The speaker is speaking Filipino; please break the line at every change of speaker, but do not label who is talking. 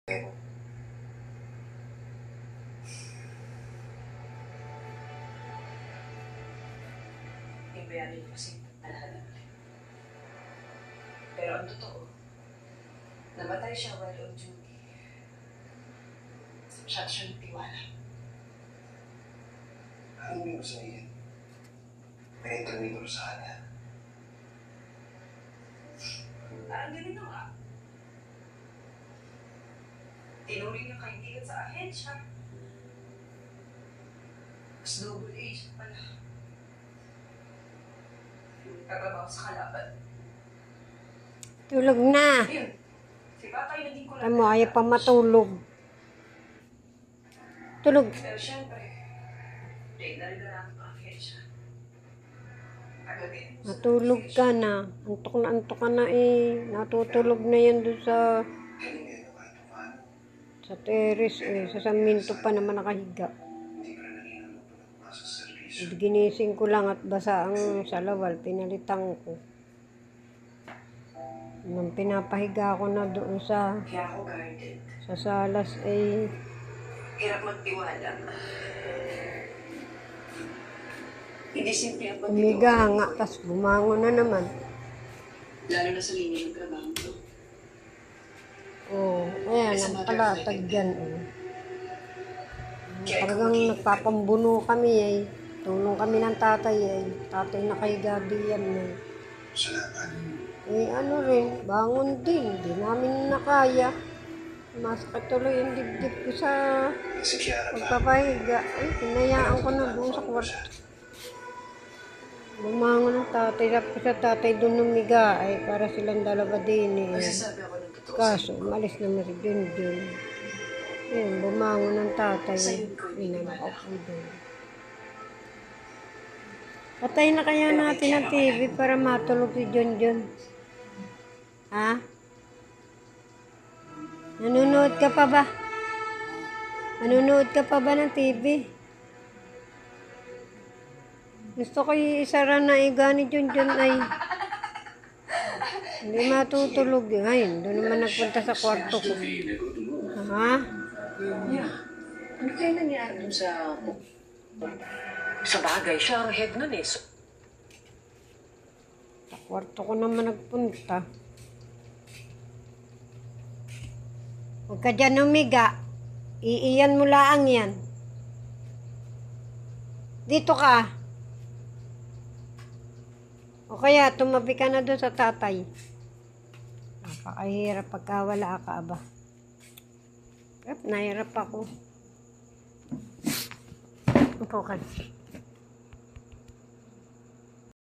Yung bayani niyo kasi alaala natin. Pero ang totoo, namatay siya while on duty. Masyado siya nagtiwala.
Ano mo sabihin? May interview sa kanya.
Parang ganito nga. Tinuring niya kaibigan sa ahensya. Mas double agent pala. Katrabaho sa kalaban.
Tulog na.
Ayun. Si Papay na din ko lang.
Tamo, ayaw pa matulog. Tulog.
Pero syempre, dahil naligaran ang ahensya. Agad
Matulog ka na. Antok ka na eh. Natutulog na yan doon sa terrace eh. Sa saminto pa naman nakahiga. Ginising ko lang at basa ang salawal. Pinalitan ko. Nung pinapahiga ko na doon sa
kaya ako guarded.
sa salas ay
Hirap magtiwala. Hindi simple ang
umiga nga. Tapos bumangon na naman.
Lalo na sa linya ng trabaho to.
Oo. Ayan, ang palatag dyan eh. Talagang nagpapambuno kami eh. Tulong kami ng tatay eh. Tatay na kay Gabi yan eh.
Salamat.
Eh ano rin, bangon din. Di namin nakaya. Masakit tuloy yung dibdib ko sa
Si Kiara ba?
pagpapahiga. Ay, pinayaan ko na doon sa kwarto. Bumangon ng tatay. Tapos sa tatay doon umiga. Ay, para silang dalawa din eh.
Magsasabi ako ng totoo
Kaso, umalis naman si Junjun. Ayun, bumangon ng tatay. Inanak ako doon. Patay na kaya natin ang TV para matulog si Junjun. Ha? Nanonood ka pa ba? Nanonood ka pa ba ng TV? Gusto ko isara na iga ni Junjun ay hindi matutulog. Ngayon, doon naman nagpunta sa kwarto ko. Ha?
Yeah. Ano kaya nangyari dun sa bagay? Siya ang head nun eh. So,
Sa kwarto ko naman nagpunta. Huwag ka dyan umiga. Iiyan mo laang yan. Dito ka. O kaya tumabi ka na doon sa tatay. Napakahirap pagka wala ka ba. Nahirap ako. Upo ka.